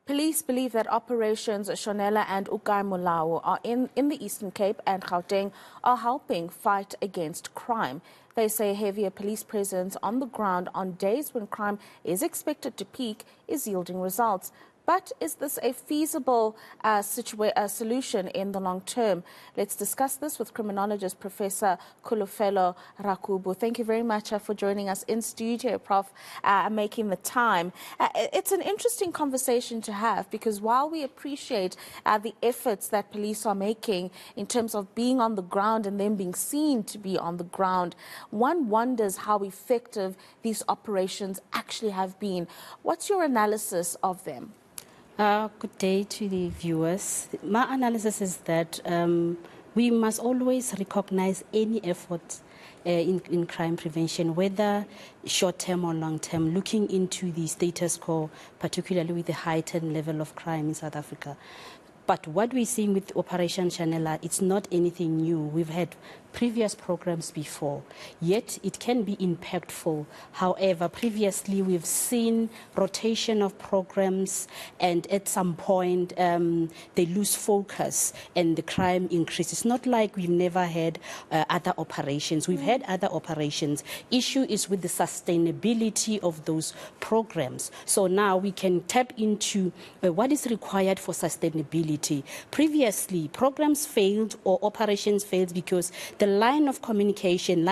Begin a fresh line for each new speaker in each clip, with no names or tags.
Police believe that operations Shonela and Kae Moloa are in the Eastern Cape and Gauteng are helping fight against crime. They say heavier police presence on the ground on days when crime is expected to peak is yielding results. But is this a feasible solution in the long term? Let's discuss this with Criminologist Professor Kholofelo Rakubu. Thank you very much for joining us in studio, Prof, making the time. It's an interesting conversation to have because while we appreciate the efforts that police are making in terms of being on the ground and them being seen to be on the ground, one wonders how effective these operations actually have been. What's your analysis of them?
Good day to the viewers. My analysis is that we must always recognize any effort in crime prevention, whether short-term or long-term, looking into the status quo, particularly with the heightened level of crime in South Africa. But what we're seeing with Operation Shonela, it's not anything new. We've had previous programs before, yet it can be impactful. However, previously we've seen rotation of programs, and at some point they lose focus and the crime increases. It's not like we've never had other operations. We've had other operations. Issue is with the sustainability of those programs. So now we can tap into what is required for sustainability. Previously, programs failed or operations failed because the lines of communications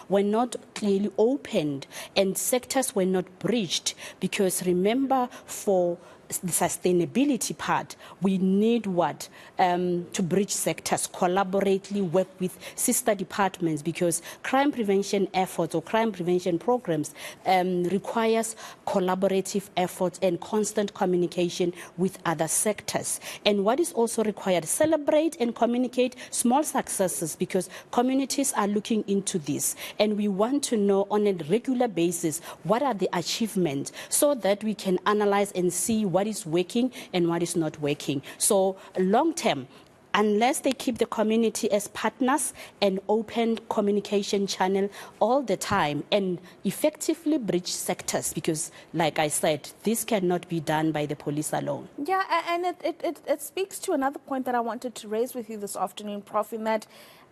were not clearly opened and sectors were not bridged. Because remember, for the sustainability part, we need what? To bridge sectors, collaboratively work with sister departments, because crime prevention efforts or crime prevention programs requires collaborative efforts and constant communication with other sectors. And what is also required, celebrate and communicate small successes, because communities are looking into this and we want to know on a regular basis what are the achievements, so that we can analyze and see what is working and what is not working. So long term, unless they keep the community as partners and open communication channel all the time and effectively bridge sectors, because like I said, this cannot be done by the police alone.
Yeah, and it speaks to another point that I wanted to raise with you this afternoon, Prof, in that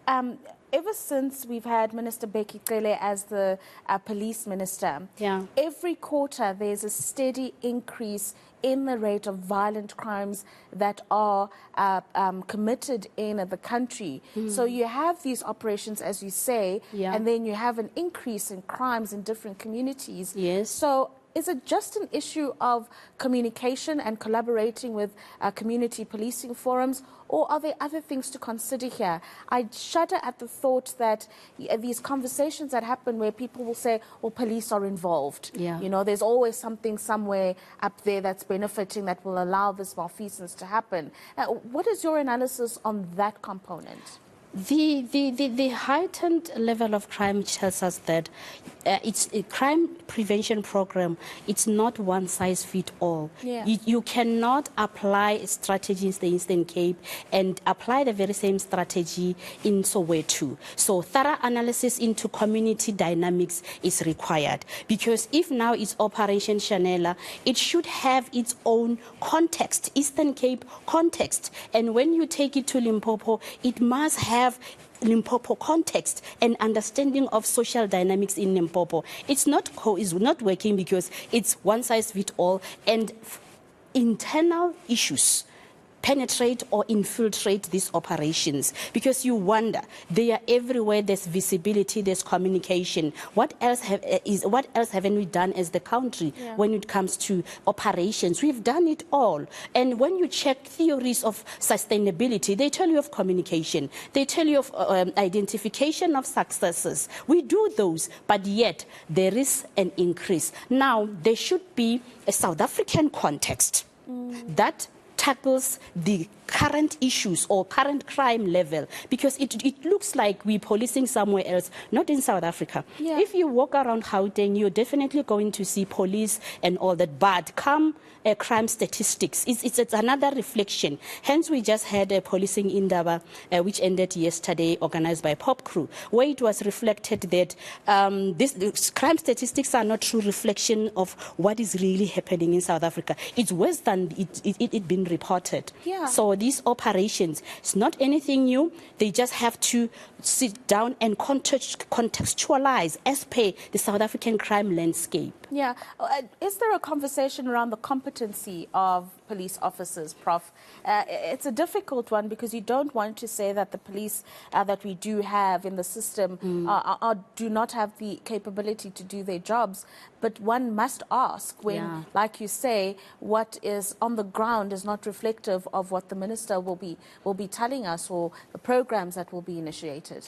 ever since we've had Minister Bheki Cele as the police minister, every quarter there's a steady increase in the rate of violent crimes that are committed in the country. So you have these operations, as you say, and then you have an increase in crimes in different communities.
Yes.
So is it just an issue of communication and collaborating with community policing forums, or are there other things to consider here? I shudder at the thought that these conversations that happen where people will say, well, police are involved. You know, there's always something somewhere up there that's benefiting that will allow this malfeasance to happen. What is your analysis on that component?
The heightened level of crime tells us that it's a crime prevention program. It's not one size fits all. You cannot apply strategies in the Eastern Cape and apply the very same strategy in Soweto. So thorough analysis into community dynamics is required, because if now it's Operation Shonela, it should have its own context, Eastern Cape context. And when you take it to Limpopo, it must have Limpopo context and understanding of social dynamics in Limpopo. It's not working because it's one size fits all, and internal issues penetrate or infiltrate these operations, because you wonder, they are everywhere. There's visibility, there's communication. What else haven't we done as the country when it comes to operations? We've done it all. And when you check theories of sustainability, they tell you of communication, they tell you of identification of successes. We do those, but yet there is an increase. Now there should be a South African context that tackles the current issues or current crime level, because it looks like we're policing somewhere else, not in South Africa.
Yeah.
If you walk around Gauteng, you're definitely going to see police and all that, but come crime statistics, it's another reflection. Hence, we just had a policing Indaba, which ended yesterday, organized by Pop Crew, where it was reflected that these crime statistics are not true reflection of what is really happening in South Africa. It's worse than it been reported.
Yeah.
So these operations, it's not anything new. They just have to sit down and contextualize as per the South African crime landscape.
Yeah. Is there a conversation around the competency of police officers, Prof? It's a difficult one because you don't want to say that the police that we do have in the system do not have the capability to do their jobs. But one must ask when, like you say, what is on the ground is not reflective of what the minister will be telling us or the programs that will be initiated.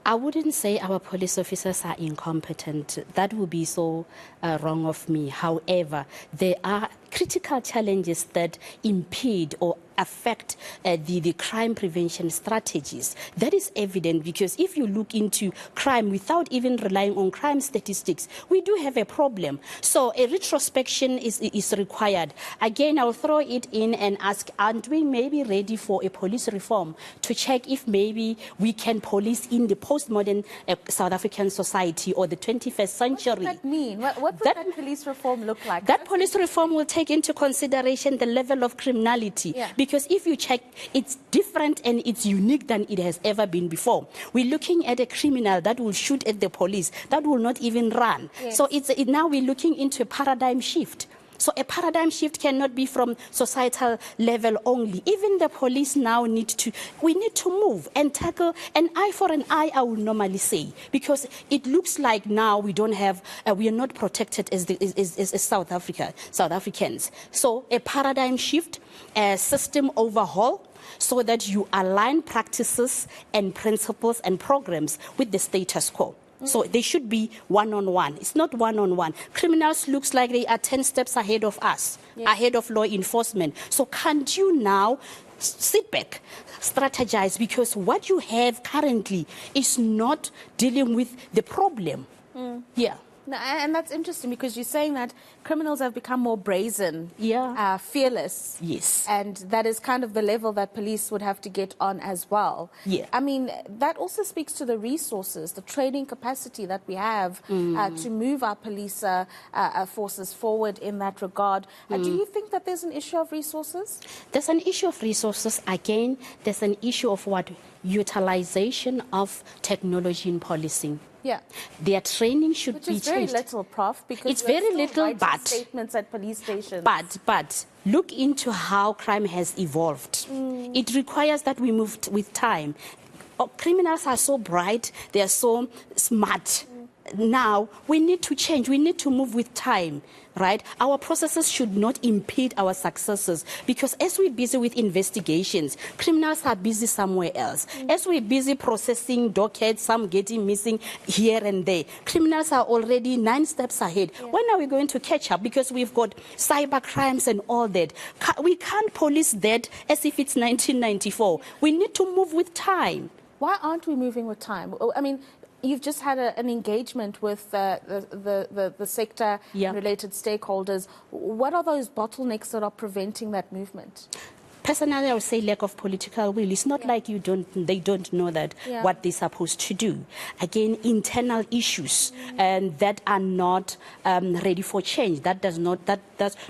I wouldn't say our police officers are incompetent. That would be so wrong of me. However, there are critical challenges that impede or affect the crime prevention strategies. That is evident because if you look into crime without even relying on crime statistics, we do have a problem. So a retrospection is required. Again, I'll throw it in and ask, aren't we maybe ready for a police reform to check if maybe we can police in the postmodern South African society or the 21st century?
What does that mean? What would that police reform look like?
That police reform will take into consideration the level of criminality.
Yeah.
Because if you check, it's different and it's unique than it has ever been before. We're looking at a criminal that will shoot at the police, that will not even run.
Yes.
So now we're looking into a paradigm shift. So a paradigm shift cannot be from societal level only. Even the police now we need to move and tackle an eye for an eye, I would normally say, because it looks like now we don't have, we are not protected as South Africans. So a paradigm shift, a system overhaul, so that you align practices and principles and programs with the status quo. So they should be one-on-one. It's not one-on-one. Criminals looks like they are 10 steps ahead of us, ahead of law enforcement. So can't you now sit back, strategize, because what you have currently is not dealing with the problem. Yeah.
And that's interesting because you're saying that criminals have become more brazen, fearless.
Yes.
And that is kind of the level that police would have to get on as well.
Yeah.
I mean, that also speaks to the resources, the training capacity that we have to move our police forces forward in that regard. Do you think that there's an issue of resources?
There's an issue of resources. Again, there's an issue of utilization of technology in policing.
Yeah.
Their training should be changed.
Which is very little, Prof, because
it's very little, but
statements at police stations.
But look into how crime has evolved. It requires that we move with time. Criminals are so bright, they are so smart. Now we need to change. We need to move with time, right? Our processes should not impede our successes, because as we're busy with investigations, criminals are busy somewhere else. As we're busy processing dockets, some getting missing here and there, criminals are already 9 steps ahead. When are we going to catch up? Because we've got cyber crimes and all that. We can't police that as if it's 1994. We need to move with time.
Why aren't we moving with time? I mean, you've just had an engagement with the sector related stakeholders. What are those bottlenecks that are preventing that movement?
Personally, I would say lack of political will. It's not like they don't know that what they're supposed to do. Again, internal issues and that are not ready for change. That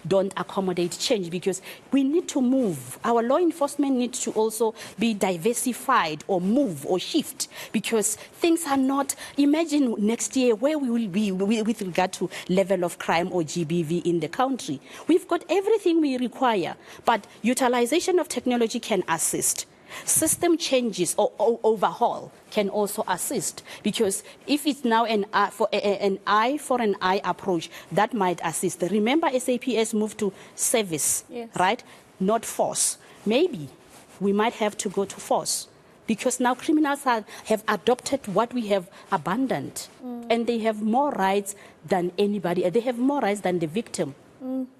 don't accommodate change, because we need to move. Our law enforcement needs to also be diversified or move or shift, because things are not. Imagine next year where we will be with regard to level of crime or GBV in the country. We've got everything we require, but utilization of technology can assist. System changes or overhaul can also assist, because if it's now an eye for an eye approach, that might assist. Remember, SAPS moved to service, right? Not force. Maybe we might have to go to force, because now criminals have adopted what we have abandoned, and they have more rights than anybody. They have more rights than the victim.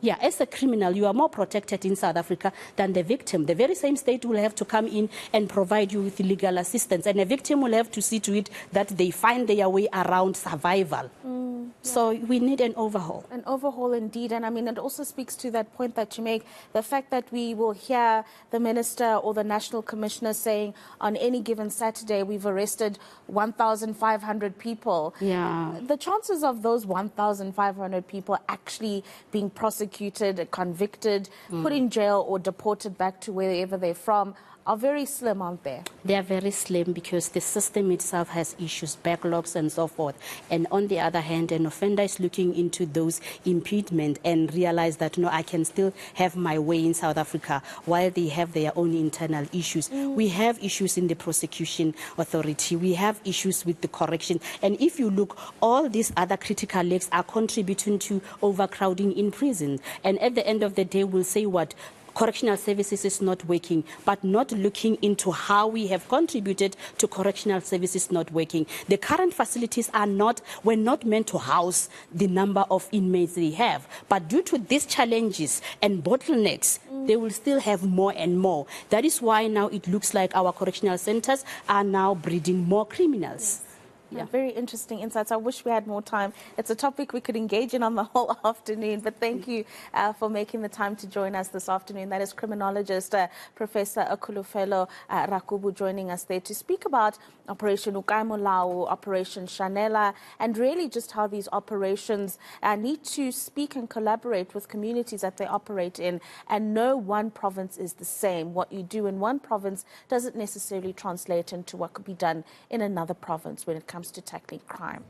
Yeah, as a criminal, you are more protected in South Africa than the victim. The very same state will have to come in and provide you with legal assistance, and a victim will have to see to it that they find their way around survival. So we need an overhaul.
An overhaul indeed. And I mean, it also speaks to that point that you make, the fact that we will hear the minister or the national commissioner saying on any given Saturday, we've arrested 1,500 people.
Yeah.
The chances of those 1,500 people actually being prosecuted, convicted, put in jail or deported back to wherever they're from are very slim, aren't they?
They are very slim because the system itself has issues, backlogs and so forth. And on the other hand, an offender is looking into those impediments and realize that, no, I can still have my way in South Africa while they have their own internal issues. We have issues in the prosecution authority. We have issues with the correction. And if you look, all these other critical legs are contributing to overcrowding in prison. And at the end of the day, we'll say what? Correctional services is not working, but not looking into how we have contributed to correctional services not working. The current facilities were not meant to house the number of inmates they have, but due to these challenges and bottlenecks, they will still have more and more. That is why now it looks like our correctional centers are now breeding more criminals.
Yeah. Very interesting insights. I wish we had more time. It's a topic we could engage in on the whole afternoon, but thank you for making the time to join us this afternoon. That is criminologist Professor Kholofelo Rakubu joining us there to speak about Operation Kae Moloa, Operation Shonela, and really just how these operations need to speak and collaborate with communities that they operate in. And no one province is the same. What you do in one province doesn't necessarily translate into what could be done in another province when it comes to tackling crime.